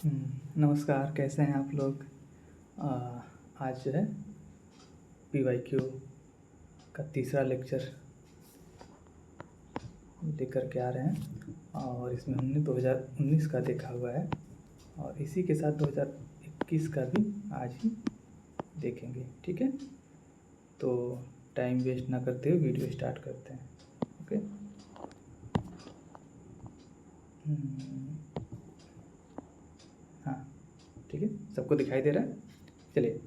नमस्कार, कैसे हैं आप लोग। आ, आज जो है PYQ का तीसरा लेक्चर लेकर के आ रहे हैं और इसमें हमने 2019 का देखा हुआ है और इसी के साथ 2021 का भी आज ही देखेंगे। ठीक है, तो टाइम वेस्ट ना करते हुए वीडियो स्टार्ट करते हैं। ओके। हाँ, ठीक है, सबको दिखाई दे रहा है। चलिए,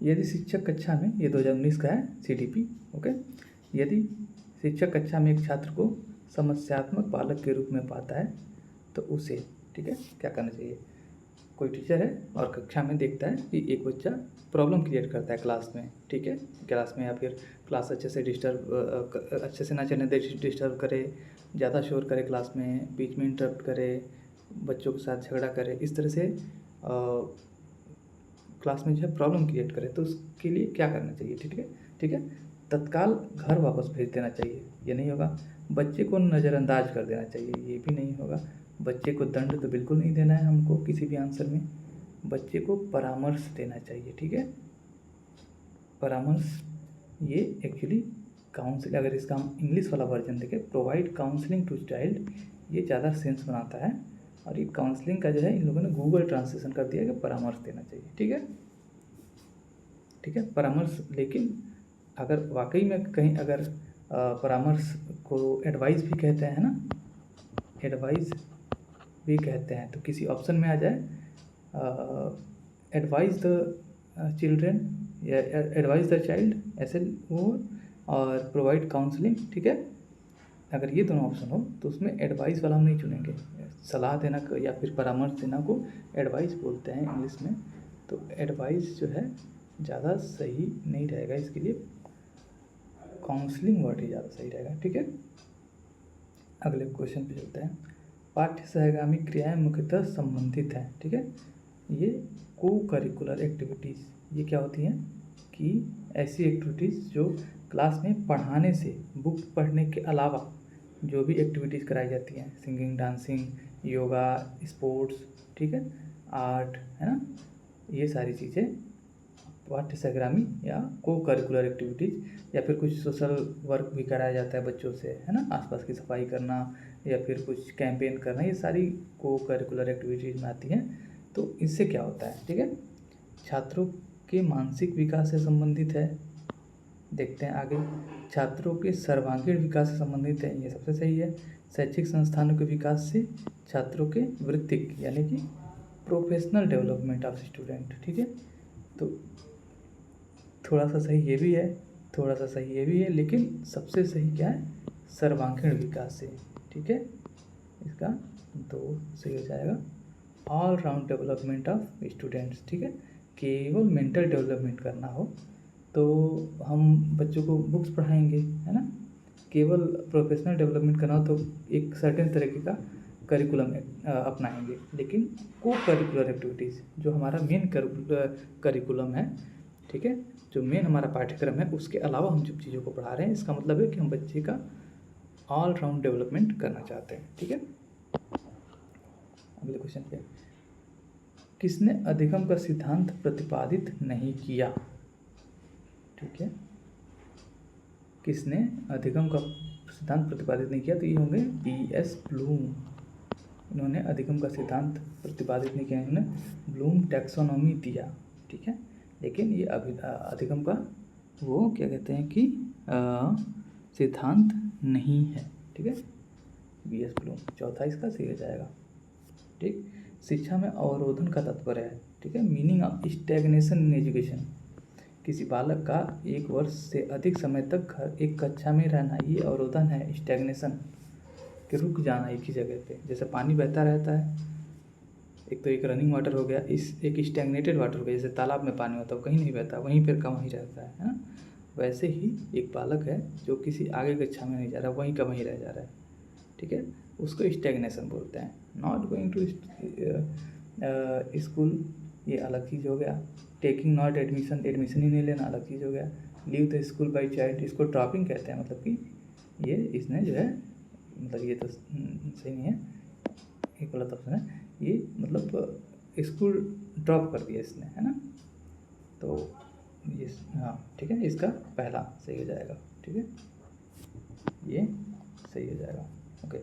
यदि शिक्षक कक्षा में, ये 2019 का है CDP। ओके। यदि शिक्षक कक्षा में एक छात्र को समस्यात्मक बालक के रूप में पाता है तो उसे, ठीक है, क्या करना चाहिए। कोई टीचर है और कक्षा में देखता है कि एक बच्चा प्रॉब्लम क्रिएट करता है क्लास में, ठीक है, क्लास में, या फिर क्लास अच्छे से ना चलने दे, डिस्टर्ब करे, ज़्यादा शोर करे क्लास में, बीच में इंटरप्ट करे, बच्चों के साथ झगड़ा करे, इस तरह से क्लास में जो है प्रॉब्लम क्रिएट करे, तो उसके लिए क्या करना चाहिए। ठीक है, ठीक है, तत्काल घर वापस भेज देना चाहिए, ये नहीं होगा। बच्चे को नज़रअंदाज कर देना चाहिए, ये भी नहीं होगा। बच्चे को दंड तो बिल्कुल नहीं देना है हमको किसी भी आंसर में। बच्चे को परामर्श देना चाहिए, ठीक है। परामर्श, ये एक्चुअली काउंसिल, अगर इसका हम इंग्लिश वाला वर्जन देखें, प्रोवाइड काउंसलिंग टू चाइल्ड, ये ज़्यादा सेंस बनाता है। और ये काउंसलिंग का जो है इन लोगों ने गूगल ट्रांसलेशन कर दिया कि परामर्श देना चाहिए, ठीक है, ठीक है, परामर्श। लेकिन अगर वाकई में कहीं अगर परामर्श को एडवाइस भी कहते हैं ना, एडवाइस भी कहते हैं, तो किसी ऑप्शन में आ जाए एडवाइस द चिल्ड्रेन या एडवाइस द चाइल्ड, ऐसे वो, और प्रोवाइड काउंसलिंग, ठीक है। अगर ये दोनों ऑप्शन हो तो उसमें एडवाइस वाला हम नहीं चुनेंगे। सलाह देना या फिर परामर्श देना को एडवाइस बोलते हैं इंग्लिश में, तो एडवाइस जो है ज़्यादा सही नहीं रहेगा, इसके लिए काउंसलिंग वर्ड ही ज़्यादा सही रहेगा, ठीक है। अगले क्वेश्चन पे चलते हैं। पाठ्य सहगामी क्रियाएं मुख्यतः संबंधित हैं, ठीक है। ये को करिकुलर एक्टिविटीज़, ये क्या होती हैं कि ऐसी एक्टिविटीज़ जो क्लास में पढ़ाने से, बुक पढ़ने के अलावा जो भी एक्टिविटीज़ कराई जाती हैं, सिंगिंग, डांसिंग, योगा, स्पोर्ट्स, ठीक है, आर्ट, है ना, ये सारी चीज़ें पाठ्य सहगामी या को करिकुलर एक्टिविटीज़, या फिर कुछ सोशल वर्क भी कराया जाता है बच्चों से, है ना, आसपास की सफाई करना या फिर कुछ कैंपेन करना, ये सारी को करिकुलर एक्टिविटीज़ में आती हैं। तो इससे क्या होता है, ठीक है, छात्रों के मानसिक विकास से संबंधित है। देखते हैं आगे। छात्रों के सर्वांगीण विकास से संबंधित है, ये सबसे सही है। शैक्षिक संस्थानों के विकास से छात्रों के वृत्तिक यानी कि प्रोफेशनल डेवलपमेंट ऑफ स्टूडेंट, ठीक है। तो थोड़ा सा सही ये भी है, थोड़ा सा सही ये भी है, लेकिन सबसे सही क्या है, सर्वांगीण विकास से, ठीक है, इसका 2 सही हो जाएगा। All round development of students, ठीक है, केवल मेंटल डेवलपमेंट करना हो तो हम बच्चों को बुक्स पढ़ाएंगे, है ना। केवल प्रोफेशनल डेवलपमेंट करना हो तो एक सर्टेन तरीके का करिकुलम अपनाएंगे। लेकिन को करिकुलर एक्टिविटीज़ जो हमारा मेन करिकुलम है, ठीक है, जो मेन हमारा पाठ्यक्रम है, उसके अलावा हम जब चीज़ों को पढ़ा रहे हैं, इसका मतलब है कि हम बच्चे का ऑल राउंड डेवलपमेंट करना चाहते हैं, ठीक है। अगले क्वेश्चन पे, किसने अधिगम का सिद्धांत प्रतिपादित नहीं किया, ठीक है, किसने अधिगम का सिद्धांत प्रतिपादित नहीं किया, तो ये होंगे PS ब्लूम। इन्होंने अधिगम का सिद्धांत प्रतिपादित नहीं किया, इन्होंने ब्लूम टैक्सोनॉमी दिया, ठीक है, लेकिन ये अधिगम का वो क्या कहते हैं कि सिद्धांत नहीं है, ठीक है। BS ब्लूम, चौथा इसका सही हो जाएगा, ठीक। शिक्षा में अवरोधन का तात्पर्य है, ठीक है, meaning of stagnation in education, किसी बालक का 1 वर्ष से अधिक समय तक एक कक्षा में रहना, ये अवरोधन है, स्टैग्नेशन, कि रुक जाना एक ही जगह पे। जैसे पानी बहता रहता है, एक तो एक रनिंग वाटर हो गया, एक स्टैग्नेटेड वाटर हो गया, जैसे तालाब में पानी होता है, कहीं नहीं बहता, वहीं पर का वहीं रहता है ना। वैसे ही एक बालक है जो किसी आगे कक्षा में नहीं जा रहा, वहीं का वहीं रह जा रहा है, ठीक है, उसको स्टैग्नेशन बोलते हैं। नॉट गोइंग टू स्कूल, ये अलग चीज़ हो गया। टेकिंग नॉट एडमिशन, एडमिशन ही नहीं लेना, अलग चीज़ हो गया। Leave the school by child, इसको ड्रॉपिंग कहते हैं, मतलब कि ये इसने जो है, मतलब ये तो सही नहीं है, एक गलत ऑप्शन है। ये मतलब स्कूल ड्रॉप कर दिया इसने, है ना। तो ये हाँ ठीक है, इसका पहला सही हो जाएगा, ठीक है, ये सही हो जाएगा। ओके,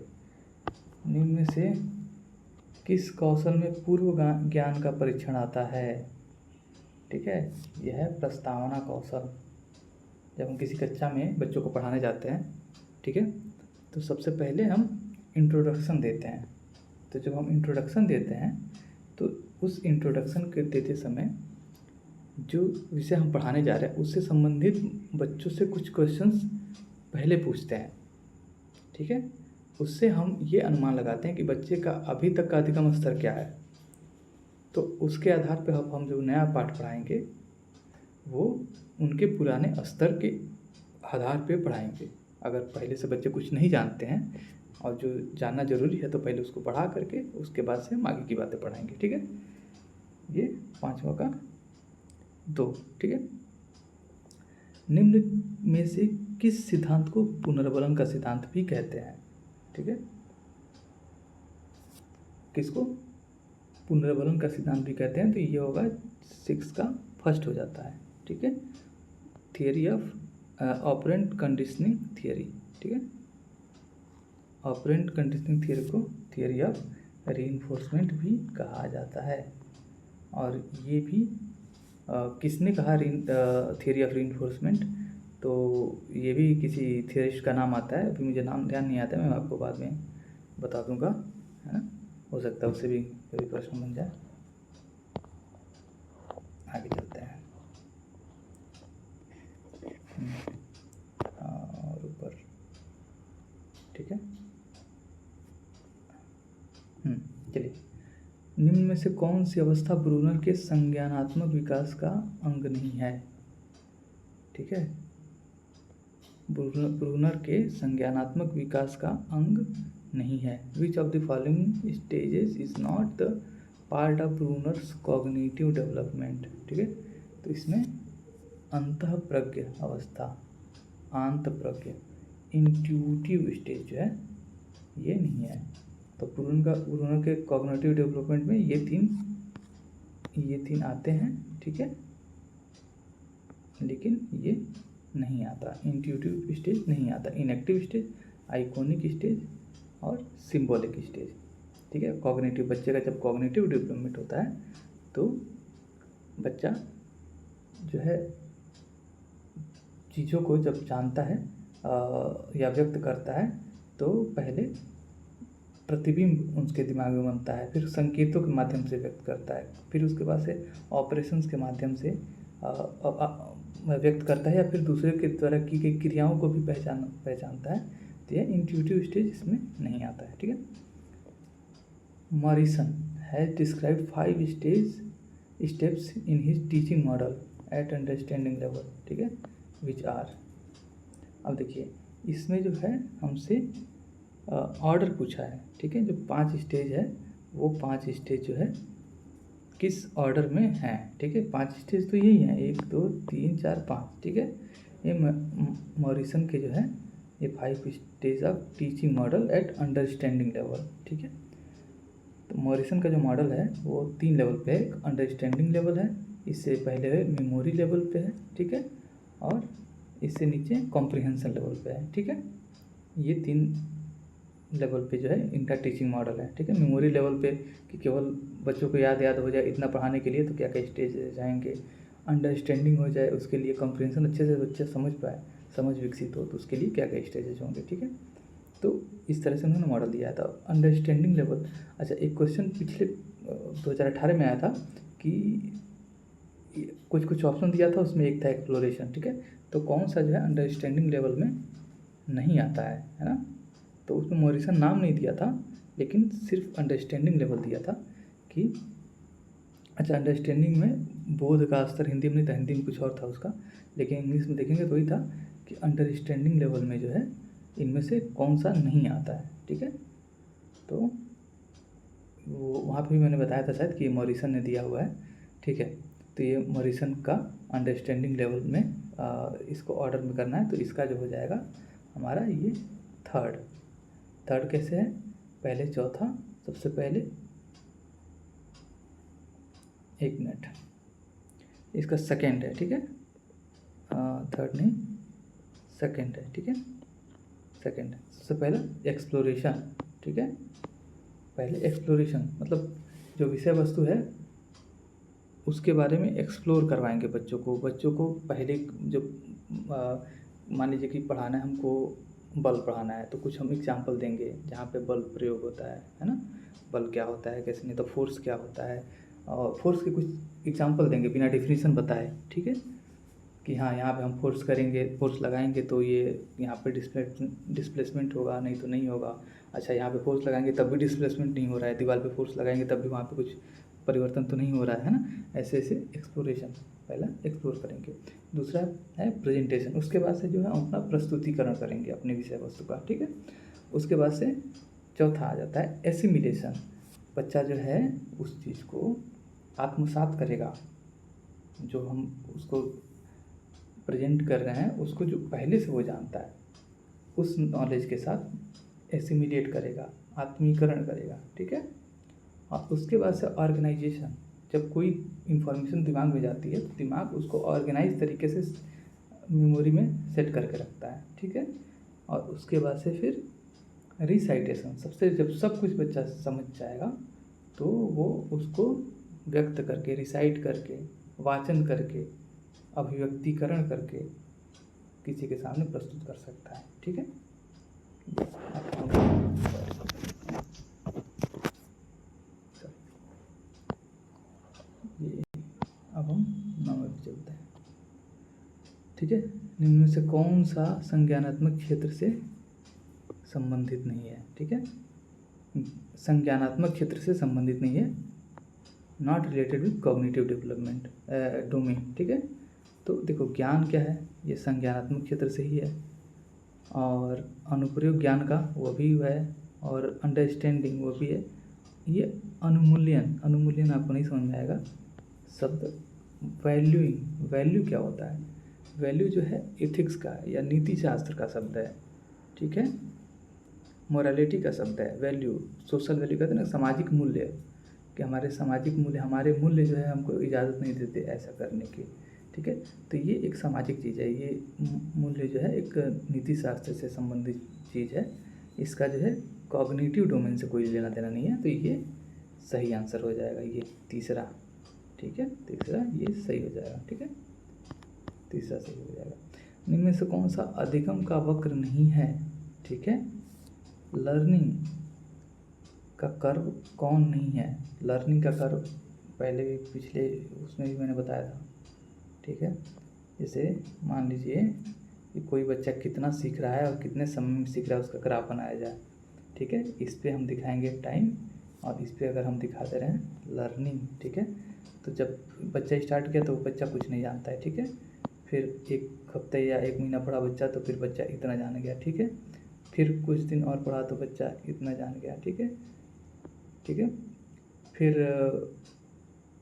निम्न में से किस कौशल में पूर्व ज्ञान का परीक्षण आता है? ठीक है, यह है प्रस्तावना कौशल। जब हम किसी कक्षा में बच्चों को पढ़ाने जाते हैं, ठीक है, तो सबसे पहले हम इंट्रोडक्शन देते हैं। तो जब हम इंट्रोडक्शन देते हैं तो उस इंट्रोडक्शन के देते समय जो विषय हम पढ़ाने जा रहे हैं उससे संबंधित बच्चों से कुछ क्वेश्चंस पहले पूछते हैं, ठीक है। उससे हम ये अनुमान लगाते हैं कि बच्चे का अभी तक का अधिगम स्तर क्या है। तो उसके आधार पर अब हम जो नया पाठ पढ़ाएंगे वो उनके पुराने स्तर के आधार पे पढ़ाएंगे। अगर पहले से बच्चे कुछ नहीं जानते हैं और जो जानना ज़रूरी है तो पहले उसको पढ़ा करके उसके बाद से हम आगे की बातें पढ़ाएंगे, ठीक है। ये 5वां का 2, ठीक है। निम्न में से किस सिद्धांत को पुनर्बलन का सिद्धांत भी कहते हैं? ठीक है, किसको पुनर्बलन का सिद्धांत भी कहते हैं? तो ये होगा 6 का फर्स्ट हो जाता है, ठीक है। Theory of operant conditioning theory, ठीक है। ऑपरेंट कंडीशनिंग थियरी को थियरी ऑफ रीइंफोर्समेंट भी कहा जाता है। और ये भी किसने कहा थियरी ऑफ रीइंफोर्समेंट? तो ये भी किसी थियरिस्ट का नाम आता है, अभी मुझे नाम ध्यान नहीं आता है, मैं आपको बाद में बता दूंगा, है ना। हो सकता है उससे भी कोई प्रश्न बन जाए। आगे चलते हैं और ऊपर, ठीक है। चलिए, निम्न में से कौन सी अवस्था ब्रूनर के संज्ञानात्मक विकास का अंग नहीं है? ठीक है, ब्रूनर के संज्ञानात्मक विकास का अंग नहीं है। Which of the following stages is not the part of Brunner's cognitive development? ठीक है, तो इसमें अंतःप्रज्ञ अवस्था, आंत प्रज्ञ, इंट्यूटिव स्टेज जो है ये नहीं है। तो ब्रूनर के कॉग्निटिव डेवलपमेंट में ये तीन आते हैं, ठीक है, लेकिन ये नहीं आता, इंट्यूटिव स्टेज नहीं आता, इनएक्टिव स्टेज, आइकॉनिक स्टेज और सिंबॉलिक स्टेज, ठीक है। कॉग्निटिव, बच्चे का जब कॉग्निटिव डेवलपमेंट होता है तो बच्चा जो है चीज़ों को जब जानता है या व्यक्त करता है तो पहले प्रतिबिंब उसके दिमाग में बनता है, फिर संकेतों के माध्यम से व्यक्त करता है, फिर उसके बाद से ऑपरेशंस के माध्यम से व्यक्त करता है या फिर दूसरे के द्वारा की गई क्रियाओं को भी पहचानता है। तो यह इंट्यूटिव स्टेज इसमें नहीं आता है, ठीक है। Morrison has described 5 steps in his teaching model eight understanding level, ठीक है, विच आर। अब देखिए, इसमें जो है हमसे ऑर्डर पूछा है, ठीक है। जो 5 स्टेज है वो 5 स्टेज जो है किस ऑर्डर में है, ठीक है। 5 स्टेज तो यही हैं, 1 2 3 4 5, ठीक है। ये मॉरिसन के जो है ये 5 stage of teaching model eight understanding level, ठीक है। तो मॉरिसन का जो मॉडल है वो 3 लेवल पे है। एक अंडरस्टैंडिंग लेवल है, इससे पहले है मेमोरी लेवल पे है, ठीक है, और इससे नीचे कॉम्प्रिहेंशन लेवल पे है, ठीक है। ये 3 लेवल पे जो है इनका टीचिंग मॉडल है, ठीक है। मेमोरी लेवल पे कि केवल बच्चों को याद हो जाए इतना पढ़ाने के लिए तो क्या क्या स्टेज जाएंगे, अंडरस्टैंडिंग हो जाए उसके लिए, कॉम्प्रिहेंशन अच्छे से बच्चा समझ पाए, समझ विकसित हो तो उसके लिए क्या क्या स्टेजेज होंगे, ठीक है। तो इस तरह से उन्होंने मॉडल दिया था अंडरस्टैंडिंग लेवल। अच्छा, एक क्वेश्चन पिछले 2018 में आया था कि कुछ ऑप्शन दिया था, उसमें एक था एक्सप्लोरेशन, ठीक है। तो कौन सा जो है अंडरस्टैंडिंग लेवल में नहीं आता है ना। तो उसमें मॉरिसन नाम नहीं दिया था लेकिन सिर्फ अंडरस्टैंडिंग लेवल दिया था कि अच्छा, अंडरस्टैंडिंग में बोध का स्तर हिंदी में नहीं था, हिंदी में कुछ और था उसका, लेकिन इंग्लिश में देखेंगे तो वही था कि अंडरस्टैंडिंग लेवल में जो है इनमें से कौन सा नहीं आता है, ठीक है। तो वो वहाँ पे भी मैंने बताया था शायद कि मॉरिसन ने दिया हुआ है, ठीक है। तो ये मॉरिसन का अंडरस्टैंडिंग लेवल में इसको ऑर्डर में करना है, तो इसका जो हो जाएगा हमारा ये थर्ड कैसे है, पहले चौथा, सबसे पहले एक मिनट, इसका सेकेंड है, ठीक है, थर्ड नहीं, सेकेंड है, ठीक है, सेकेंड है। सबसे पहले एक्सप्लोरेशन, ठीक है, पहले एक्सप्लोरेशन मतलब जो विषय वस्तु है उसके बारे में एक्सप्लोर करवाएंगे बच्चों को पहले जब मान लीजिए कि पढ़ाना है हमको, बल्ब पढ़ाना है तो कुछ हम एग्जाम्पल देंगे जहाँ पे बल्ब प्रयोग होता है ना, बल्ब क्या होता है कैसे, नहीं तो फोर्स क्या होता है, और फोर्स के कुछ एग्जाम्पल देंगे बिना डेफिनेशन बताए, ठीक है, कि हाँ यहाँ पे हम फोर्स करेंगे, फोर्स लगाएंगे तो ये यहाँ पे डिस्प्लेसमेंट होगा, नहीं तो नहीं होगा। अच्छा यहाँ पे फोर्स लगाएंगे तब भी डिस्प्लेसमेंट नहीं हो रहा है, दीवार पे फोर्स लगाएंगे तब भी वहाँ पे कुछ परिवर्तन तो नहीं हो रहा है ना। ऐसे ऐसे एक्सप्लोरेशन, पहला एक्सप्लोर करेंगे। दूसरा है प्रेजेंटेशन, उसके बाद से जो है हम अपना प्रस्तुतिकरण करेंगे अपने विषय वस्तु का, ठीक है। उसके बाद से चौथा आ जाता है एसिमिलेशन, बच्चा जो है उस चीज़ को आत्मसात करेगा, जो हम उसको प्रेजेंट कर रहे हैं उसको जो पहले से वो जानता है उस नॉलेज के साथ एसिमिलेट करेगा, आत्मीकरण करेगा, ठीक है। और उसके बाद से ऑर्गेनाइजेशन, जब कोई इन्फॉर्मेशन दिमाग में जाती है तो दिमाग उसको ऑर्गेनाइज तरीके से मेमोरी में सेट करके रखता है, ठीक है। और उसके बाद से फिर रिसाइटेशन, सबसे जब सब कुछ बच्चा समझ जाएगा तो वो उसको व्यक्त करके, रिसाइट करके, वाचन करके, अभिव्यक्तिकरण करके किसी के सामने प्रस्तुत कर सकता है, ठीक है। ये अब हम नंबर पे चलते हैं, ठीक है। निम्न में से कौन सा संज्ञानात्मक क्षेत्र से संबंधित नहीं है, ठीक है, संज्ञानात्मक क्षेत्र से संबंधित नहीं है, not related with cognitive development domain, ठीक है। तो देखो ज्ञान क्या है, ये संज्ञानात्मक क्षेत्र से ही है, और अनुप्रयोग ज्ञान का वो भी है, और अंडरस्टैंडिंग वो भी है। ये अनुमूल्यन आपको नहीं समझ में आएगा शब्द। वैल्यूइंग, वैल्यू क्या होता है, वैल्यू जो है एथिक्स का या नीति शास्त्र का शब्द है, ठीक है, मोरालिटी का शब्द है। वैल्यू, सोशल वैल्यू कहते हैं ना, सामाजिक मूल्य, कि हमारे सामाजिक मूल्य, हमारे मूल्य जो है हमको इजाज़त नहीं देते ऐसा करने की, ठीक है। तो ये एक सामाजिक चीज़ है, ये मूल्य जो है एक नीति शास्त्र से संबंधित चीज़ है, इसका जो है कॉग्निटिव डोमेन से कोई लेना देना नहीं है। तो ये सही आंसर हो जाएगा, ये तीसरा, ठीक है, तीसरा ये सही हो जाएगा, ठीक है, तीसरा सही हो जाएगा। इनमें में से कौन सा अधिगम का वक्र नहीं है, ठीक है, लर्निंग का कर्व कौन नहीं है, लर्निंग का कर्व पहले भी पिछले उसमें भी मैंने बताया था, ठीक है। जैसे मान लीजिए कि कोई बच्चा कितना सीख रहा है और कितने समय में सीख रहा है उसका ग्राफ बनाया जाए, ठीक है। इस पर हम दिखाएंगे टाइम, और इस पर अगर हम दिखा दे रहे हैं लर्निंग, ठीक है। तो जब बच्चा स्टार्ट किया तो बच्चा कुछ नहीं जानता है, ठीक है। फिर एक हफ्ते या एक महीना पढ़ा बच्चा तो फिर बच्चा इतना जान गया, ठीक है। फिर कुछ दिन और पढ़ा तो बच्चा इतना जान गया, ठीक है, ठीक है। फिर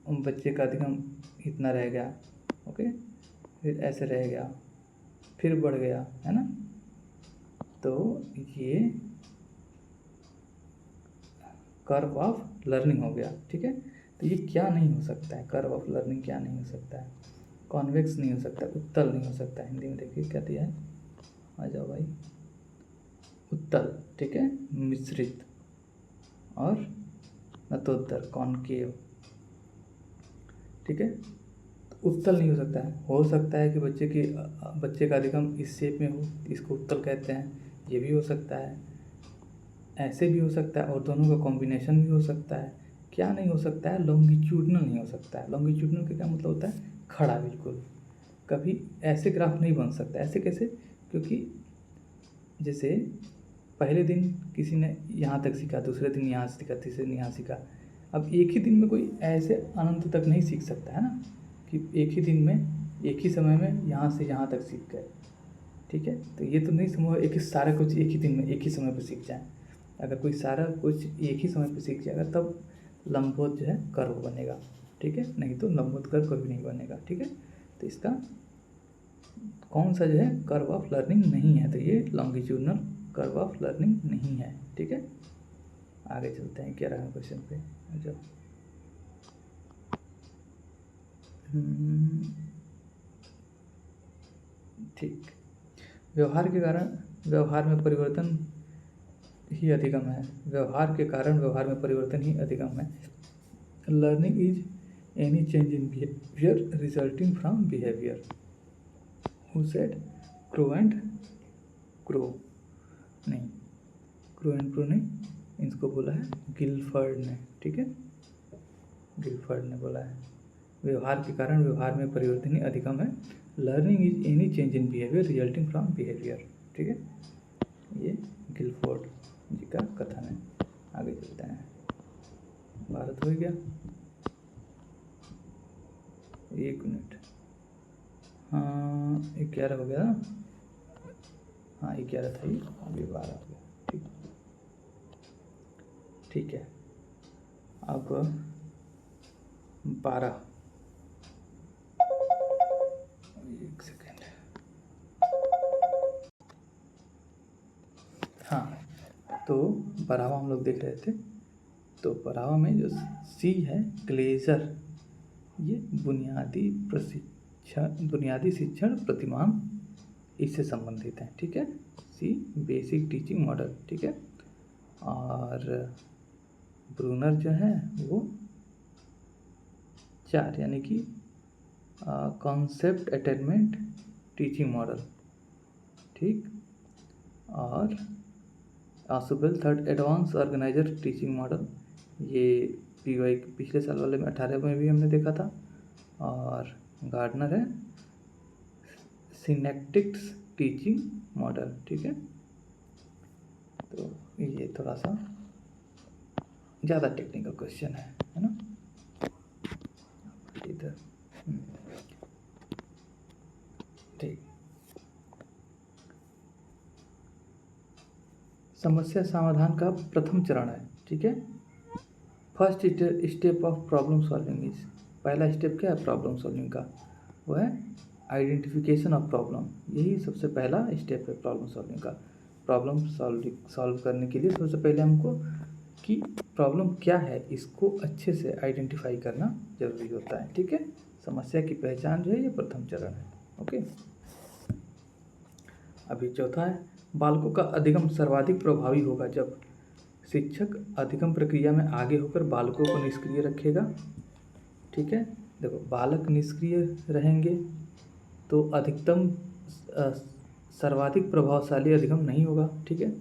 बच्चे का अधिगम इतना रह गया, ओके, फिर ऐसे रह गया, फिर बढ़ गया, है ना। तो ये कर्व ऑफ लर्निंग हो गया, ठीक है। तो ये क्या नहीं हो सकता है, कर्व ऑफ लर्निंग क्या नहीं हो सकता है, कॉन्वेक्स नहीं हो सकता, उत्तल नहीं हो सकता। हिंदी में देखिए क्या दिया है, आ जाओ भाई, उत्तल, ठीक है, मिश्रित, और नतोत्तर, कॉनकेव, ठीक है। तो उत्तल नहीं हो सकता है कि बच्चे का अधिगम इस शेप में हो, इसको उत्तल कहते हैं, ये भी हो सकता है, ऐसे भी हो सकता है, और दोनों का कॉम्बिनेशन भी हो सकता है। क्या नहीं हो सकता है, लॉन्गिट्यूडनल नहीं हो सकता है। लॉन्गिट्यूडनल का क्या मतलब होता है, खड़ा बिल्कुल, कभी ऐसे ग्राफ नहीं बन सकता। ऐसे कैसे, क्योंकि जैसे पहले दिन किसी ने यहाँ तक सीखा, दूसरे दिन यहाँ सीखा, तीसरे दिन यहाँ सीखा, अब एक ही दिन में कोई ऐसे अनंत तक नहीं सीख सकता है ना, कि एक ही दिन में एक ही समय में यहाँ से यहाँ तक सीख गए, ठीक है। तो ये तो नहीं संभव एक ही सारा कुछ एक ही दिन में एक ही समय पर सीख जाए। अगर कोई सारा कुछ एक ही समय पर सीख जाएगा तब लंबवत जो है कर्व बनेगा, ठीक है, नहीं तो लंबवत कर्व कभी नहीं बनेगा, ठीक है। तो इसका कौन सा जो है कर्व ऑफ लर्निंग नहीं है, तो ये लॉन्गिट्यूडनल कर्व ऑफ लर्निंग नहीं है, ठीक है। आगे चलते हैं 11वें क्वेश्चन पे, जाओ। ठीक। व्यवहार के कारण व्यवहार में परिवर्तन ही अधिगम है। व्यवहार के कारण व्यवहार में परिवर्तन ही अधिगम है। Learning is any change in behaviour resulting from behaviour. Who said? Crow and crow नहीं, क्रो एंड क्रो नहीं, इसको बोला है गिलफर्ड ने। ठीक है, गिलफर्ड ने बोला है व्यवहार के कारण व्यवहार में परिवर्तन ही अधिगम है। Learning is any change in behaviour resulting from behaviour. ठीक है, ये गिलफोर्ड जी का कथन है। आगे चलते हैं। भारत हो गया, 1 मिनट। हाँ 11 हो गया ना, हाँ 11 था ये, अभी 12 हो गया। ठीक, ठीक है। अब 12, 1 सेकेंड। हाँ, तो 12वां हम लोग देख रहे थे। तो 12वां में जो सी है ग्लेजर, ये बुनियादी शिक्षण प्रतिमान इससे संबंधित है। ठीक है, सी बेसिक टीचिंग मॉडल। ठीक है, और ब्रूनर जो है वो 4 यानी कि कॉन्सेप्ट अटेनमेंट टीचिंग मॉडल। ठीक, और Ausubel 3rd advance organiser teaching model, ये PY पिछले साल वाले में 18 में भी हमने देखा था। और गार्डनर है सिनेप्टिक्स टीचिंग मॉडल। ठीक है, तो ये थोड़ा सा ज़्यादा टेक्निकल क्वेश्चन है ना। इधर ठीक, समस्या समाधान का प्रथम चरण है। ठीक है, first step of problem solving is, पहला स्टेप क्या है प्रॉब्लम सॉल्विंग का? वो है आइडेंटिफिकेशन ऑफ प्रॉब्लम। यही सबसे पहला स्टेप है प्रॉब्लम सॉल्विंग का। प्रॉब्लम सॉल्व करने के लिए सबसे पहले हमको कि प्रॉब्लम क्या है इसको अच्छे से आइडेंटिफाई करना जरूरी होता है। ठीक है, समस्या की पहचान जो है ये प्रथम चरण है। ओके, अभी चौथा है बालकों का अधिगम सर्वाधिक प्रभावी होगा जब शिक्षक अधिगम प्रक्रिया में आगे होकर बालकों को निष्क्रिय रखेगा। ठीक है, देखो बालक निष्क्रिय रहेंगे तो अधिकतम सर्वाधिक प्रभावशाली अधिगम नहीं होगा। ठीक है,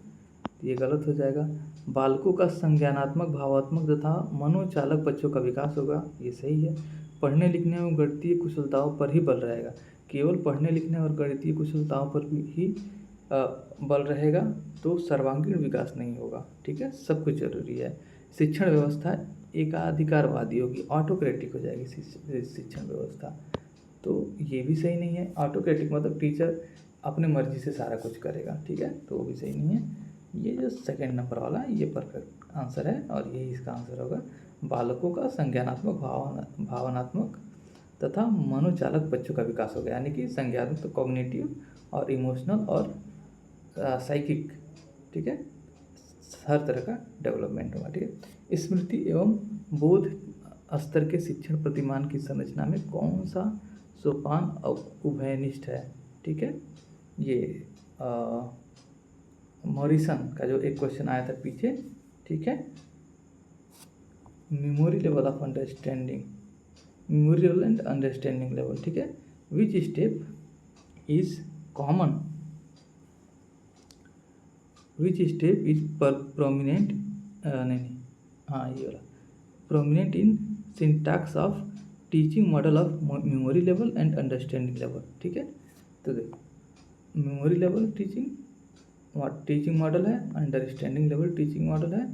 ये गलत हो जाएगा। बालकों का संज्ञानात्मक, भावात्मक तथा मनोचालक बच्चों का विकास होगा, ये सही है। पढ़ने लिखने और गणितीय कुशलताओं पर ही बल रहेगा, केवल पढ़ने लिखने और गणितीय कुशलताओं पर ही बल रहेगा तो सर्वांगीण विकास नहीं होगा। ठीक है, सब कुछ जरूरी है। शिक्षण व्यवस्था एकाधिकारवादी होगी, ऑटोक्रेटिक हो जाएगी शिक्षण व्यवस्था, तो ये भी सही नहीं है। ऑटोक्रेटिक मतलब टीचर अपने मर्जी से सारा कुछ करेगा। ठीक है, तो वो भी सही नहीं है। ये जो सेकंड नंबर वाला ये परफेक्ट आंसर है और यही इसका आंसर होगा। बालकों का संज्ञानात्मक, भावनात्मक तथा मनोचालक बच्चों का विकास होगा, यानी कि संज्ञानात्मक, कॉग्निटिव और इमोशनल और साइकिक। ठीक है, हर तरह का डेवलपमेंट होगा। ठीक है, स्मृति एवं बोध स्तर के शिक्षण प्रतिमान की संरचना में कौन सा सोपान उभयनिष्ठ है? ठीक है, ये मॉरिसन का जो एक क्वेश्चन आया था पीछे। ठीक है, memory level of understanding, memory level and understanding level. ठीक है, which step is common, which step is prominent, नहीं हाँ ये वाला, prominent in syntax of teaching model of memory level and understanding level. ठीक है, तो देखो मेमोरी लेवल टीचिंग मॉडल है, अंडरस्टैंडिंग लेवल टीचिंग मॉडल है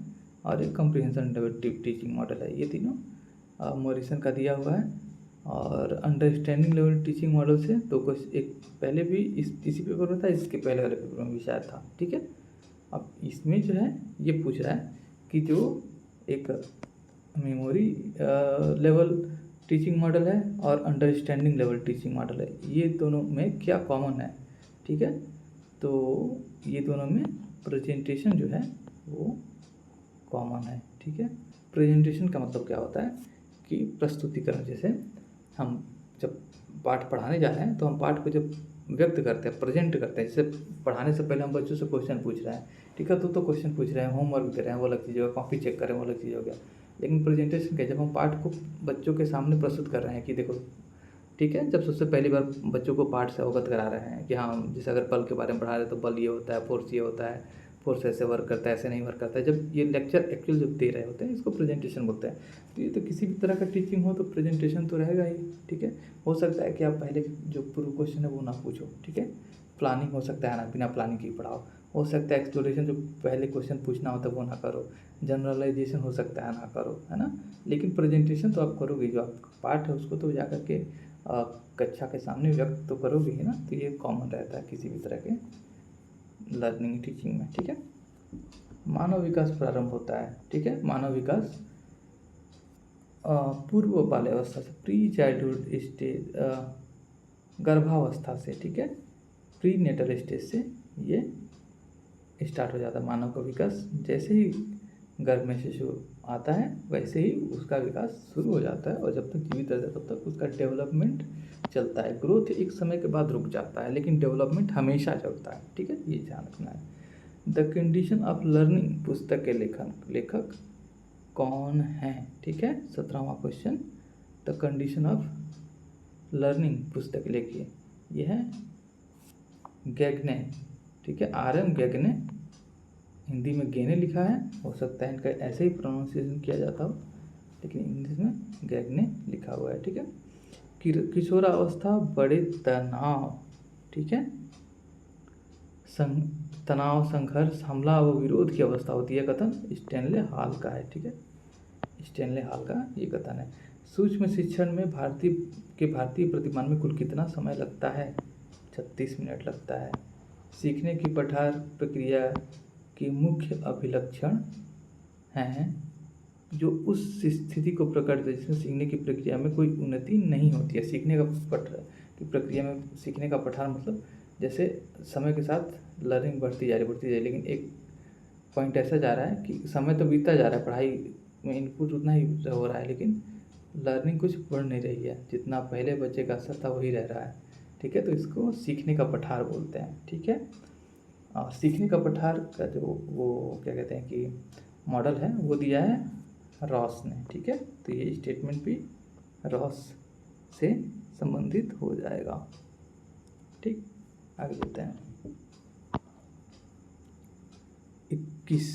और एक कम्प्रीहेंशन लेवल टीचिंग मॉडल है। ये तीनों मॉरिसन का दिया हुआ है। और अंडरस्टैंडिंग लेवल टीचिंग मॉडल से तो कुछ एक पहले भी इसी पेपर में था, इसके पहले वाले पेपर में भी शायद था। ठीक है, अब इसमें जो है ये पूछ रहा है कि जो एक मेमोरी लेवल टीचिंग मॉडल है और अंडरस्टैंडिंग लेवल टीचिंग मॉडल है, ये दोनों में क्या कॉमन है? ठीक है, तो ये दोनों में प्रेजेंटेशन जो है वो कॉमन है। ठीक है, प्रेजेंटेशन का मतलब क्या होता है कि प्रस्तुतिकरण, जैसे हम जब पाठ पढ़ाने जा रहे हैं तो हम पाठ को जब व्यक्त करते हैं, प्रेजेंट करते हैं, जैसे पढ़ाने से पहले हम बच्चों से क्वेश्चन पूछ रहे हैं, ठीक है, तो क्वेश्चन पूछ रहे हैं, होमवर्क दे रहे हैं, वो अलग चीज़ हो गया, कॉपी चेक कर रहे हैं, वो अलग चीज़ हो गया। लेकिन प्रेजेंटेशन क्या, जब हम पाठ को बच्चों के सामने प्रस्तुत कर रहे हैं कि देखो, ठीक है, जब सबसे पहली बार बच्चों को पाठ से अवगत करा रहे हैं कि हाँ, जैसे अगर बल के बारे में पढ़ा रहे हैं तो बल ये होता है, फोर्स ये होता है, फोर्स ऐसे वर्क करता है, ऐसे नहीं वर्क करता है, जब ये लेक्चर एक्चुअल जब दे रहे होते हैं, इसको प्रेजेंटेशन बोलते हैं। तो ये तो किसी भी तरह का टीचिंग हो तो प्रेजेंटेशन तो रहेगा ही, ठीक है। हो सकता है कि आप पहले जो पूर्व क्वेश्चन है वो ना पूछो, ठीक है, प्लानिंग हो सकता है ना, बिना प्लानिंग के पढ़ाओ, हो सकता है एक्सप्लोरेशन जो पहले क्वेश्चन पूछना होता है वो ना करो, जनरलाइजेशन हो सकता है ना करो, है ना। लेकिन प्रेजेंटेशन तो आप करोगे, जो आपका पाठ है उसको तो जा करके कक्षा के सामने व्यक्त तो करोगे ही ना। तो ये कॉमन रहता है किसी भी तरह के लर्निंग टीचिंग में, ठीक है। मानव विकास प्रारंभ होता है, ठीक है, मानव विकास पूर्व बाल्यावस्था से, प्री चाइल्डहुड स्टेज, गर्भावस्था से, ठीक है, प्री नेटल स्टेज से ये स्टार्ट हो जाता है मानव का विकास। जैसे ही गर्भ में शिशु आता है वैसे ही उसका विकास शुरू हो जाता है, और जब तक जीवित रहता है तब तक उसका डेवलपमेंट चलता है। ग्रोथ एक समय के बाद रुक जाता है, लेकिन डेवलपमेंट हमेशा चलता है, ठीक है, ये ध्यान रखना है। द कंडीशन ऑफ लर्निंग पुस्तक के लेखक कौन है, ठीक है, 17वां question. The condition of learning पुस्तक लिखिए, यह है गैगने, ठीक है, RM गैगने, हिंदी में गेने लिखा है, हो सकता है इनका ऐसे ही प्रोनाउंसिएशन किया जाता हो, लेकिन इंग्लिश में गैगने लिखा हुआ है, ठीक है। किशोरावस्था बड़े तनाव, ठीक है, तनाव, संघर्ष, हमला व विरोध की अवस्था होती है। कथन स्टैनले हॉल का है, ठीक है, स्टैनले हॉल का ये कथन है। सूक्ष्म शिक्षण में भारतीय प्रतिमान में कुल कितना समय लगता है? 36 मिनट लगता है। सीखने की पठार प्रक्रिया की मुख्य अभिलक्षण हैं जो उस स्थिति को प्रकट करते हैं जिसमें सीखने की प्रक्रिया में कोई उन्नति नहीं होती है। सीखने का पठार की प्रक्रिया में, सीखने का पठार मतलब जैसे समय के साथ लर्निंग बढ़ती जा रही है, लेकिन एक पॉइंट ऐसा जा रहा है कि समय तो बीतता जा रहा है, पढ़ाई में इनपुट उतना ही हो रहा है, लेकिन लर्निंग कुछ बढ़ नहीं रही है, जितना पहले बच्चे का असर था वही रह रहा है, ठीक है। तो इसको सीखने का पठार बोलते हैं, ठीक है। और सीखने का पठार का जो वो क्या कहते हैं कि मॉडल है वो दिया है रॉस ने, ठीक है। तो ये स्टेटमेंट भी रॉस से संबंधित हो जाएगा, ठीक। आगे चलते हैं। 21,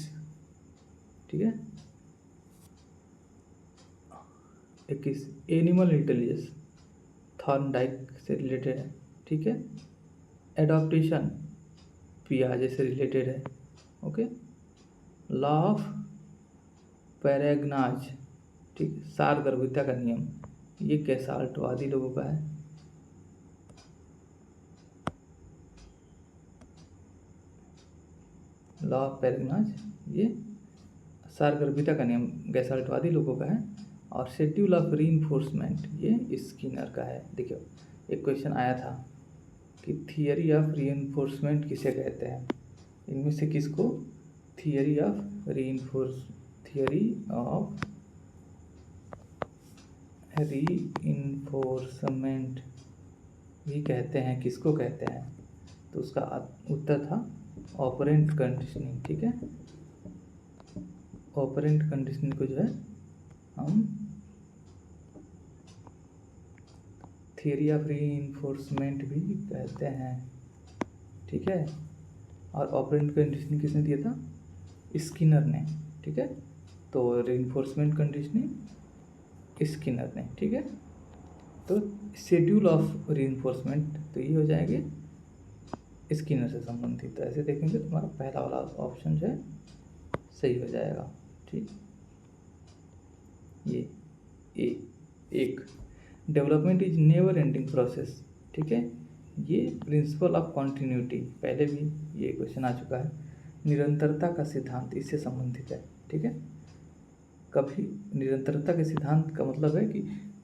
ठीक है, 21 एनिमल इंटेलिजेंस थॉर्नडाइक से रिलेटेड है, ठीक है। एडॉप्टेशन पियाजे से रिलेटेड है, ओके। लॉ ऑफ पैराग्नाज, ठीक, सारगर्भिता का नियम, ये गैस्टाल्टवादी लोगों का है। लॉ ऑफ पैराग्नाज ये सारगर्भिता का नियम गैस्टाल्टवादी लोगों का है। और शेड्यूल ऑफ रीइंफोर्समेंट ये स्किनर का है। देखियो, एक क्वेश्चन आया था कि थियरी ऑफ रीइंफोर्समेंट किसे कहते हैं, इनमें से किसको थियरी ऑफ रीइंफोर्समेंट भी कहते हैं, किसको कहते हैं? तो उसका उत्तर था ऑपरेंट कंडीशनिंग, ठीक है। ऑपरेंट कंडीशनिंग को जो है हम थियरी ऑफ रीइंफोर्समेंट भी कहते हैं, ठीक है। और ऑपरेंट कंडीशनिंग किसने दिया था? स्किनर ने, ठीक है। तो रीइंफोर्समेंट कंडीशनिंग स्किनर ने, ठीक है। तो शेड्यूल ऑफ रीइंफोर्समेंट तो ये हो जाएंगे स्किनर से संबंधित। तो ऐसे देखेंगे तो तुम्हारा पहला वाला ऑप्शन जो है सही हो जाएगा, ठीक। ये एक development is never ending process, ठीक है। ये प्रिंसिपल ऑफ कॉन्टिन्यूटी, पहले भी ये क्वेश्चन आ चुका है। निरंतरता का सिद्धांत इससे संबंधित है, ठीक है। कभी निरंतरता के सिद्धांत का मतलब है कि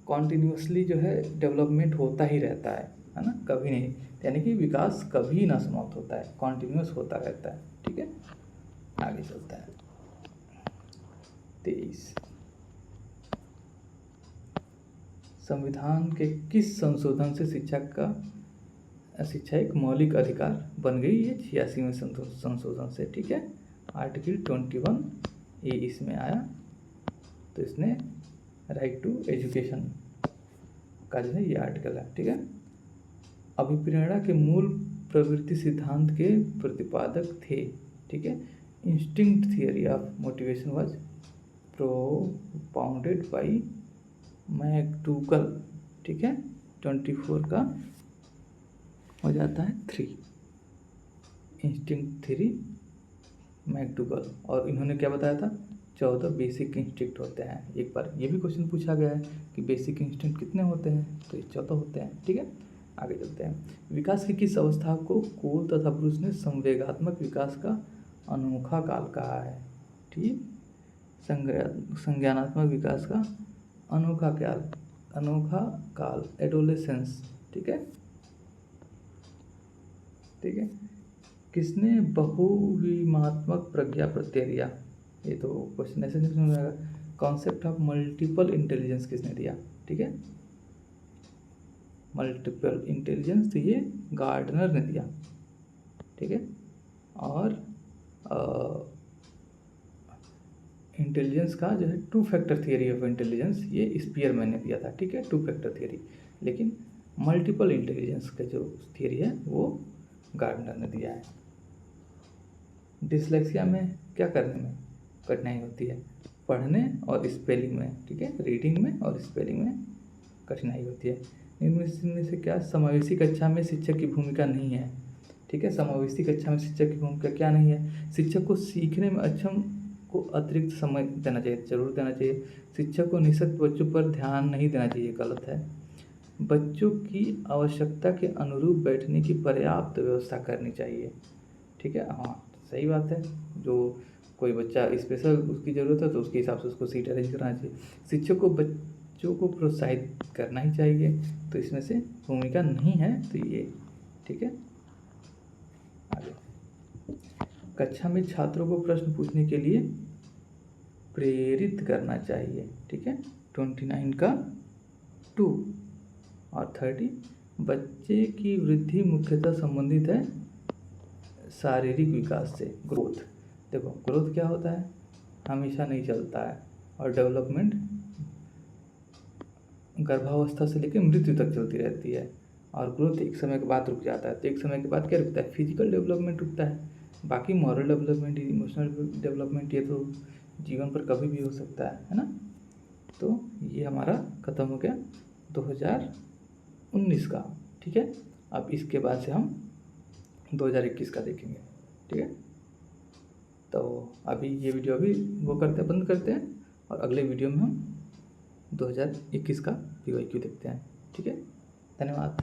कॉन्टिन्यूसली जो है डेवलपमेंट होता ही रहता है ना, कभी नहीं, यानी कि विकास कभी ना समाप्त होता है, कॉन्टिन्यूस होता रहता है, ठीक है। आगे चलता है 23 संविधान के किस संशोधन से शिक्षा एक मौलिक अधिकार बन गई? ये 86वें संशोधन से, ठीक है। आर्टिकल 21A इसमें आया, तो इसने राइट टू एजुकेशन का जो है ये आर्टिकल है, ठीक है। अभिप्रेरणा के मूल प्रवृत्ति सिद्धांत के प्रतिपादक थे, ठीक है। Instinct theory of motivation was propounded by McDougall, ठीक है। 24 का हो जाता है 3, इंस्टिंक्ट थ्योरी मैकडूगल। और इन्होंने क्या बताया था? 14 बेसिक इंस्टिंक्ट होते हैं। एक बार ये भी क्वेश्चन पूछा गया है कि बेसिक इंस्टिंक्ट कितने होते हैं, तो ये 14 होते हैं, ठीक है। आगे चलते हैं। विकास की किस अवस्था को कोल तथा ब्रूस ने संवेगात्मक विकास का अनोखा काल कहा है? ठीक, संज्ञानात्मक विकास का अनोखा काल एडोलेसेंस, ठीक है, ठीक है। किसने बहुविमात्मक प्रज्ञा प्रत्यय दिया? ये तो क्वेश्चन ऐसे नहीं समझ आएगा। कॉन्सेप्ट ऑफ मल्टीपल इंटेलिजेंस किसने दिया? ठीक है, मल्टीपल इंटेलिजेंस तो ये गार्डनर ने दिया, ठीक है। और इंटेलिजेंस का जो है 2 फैक्टर थियरी ऑफ इंटेलिजेंस ये स्पीयरमैन ने दिया था, ठीक है, 2 फैक्टर थियरी। लेकिन मल्टीपल इंटेलिजेंस का जो थियरी है वो गार्डनर ने दिया है। डिसलेक्सिया में क्या करने में कठिनाई होती है? पढ़ने और स्पेलिंग में, ठीक है, रीडिंग में और स्पेलिंग में कठिनाई होती है। इनमें से क्या समावेशी कक्षा में शिक्षक की भूमिका नहीं है? ठीक है, समावेशी कक्षा में शिक्षक की भूमिका क्या नहीं है? शिक्षक को सीखने में अक्षम को अतिरिक्त समय देना चाहिए, जरूर देना चाहिए। शिक्षक को निःशक्त बच्चों पर ध्यान नहीं देना चाहिए, गलत है। बच्चों की आवश्यकता के अनुरूप बैठने की पर्याप्त व्यवस्था करनी चाहिए, ठीक है, हाँ सही बात है। जो कोई बच्चा स्पेशल उसकी ज़रूरत है तो उसके हिसाब से उसको सीट अरेंज कराना चाहिए। शिक्षक को बच्चों को प्रोत्साहित करना ही चाहिए, तो इसमें से भूमिका नहीं है तो ये, ठीक है। आगे, कक्षा में छात्रों को प्रश्न पूछने के लिए प्रेरित करना चाहिए, ठीक है, 29 का 2। और 30, बच्चे की वृद्धि मुख्यतः संबंधित है शारीरिक विकास से, ग्रोथ। देखो ग्रोथ क्या होता है? हमेशा नहीं चलता है, और डेवलपमेंट गर्भावस्था से लेकर मृत्यु तक चलती रहती है, और ग्रोथ एक समय के बाद रुक जाता है। तो एक समय के बाद क्या रुकता है? फिजिकल डेवलपमेंट रुकता है। बाकी मॉरल डेवलपमेंट, इमोशनल डेवलपमेंट ये तो जीवन पर कभी भी हो सकता है ना। तो ये हमारा ख़त्म हो गया 2019 का, ठीक है। अब इसके बाद से हम 2021 का देखेंगे, ठीक है। तो अभी ये वीडियो अभी बंद करते हैं, और अगले वीडियो में हम 2021 का PYQ देखते हैं, ठीक है। धन्यवाद।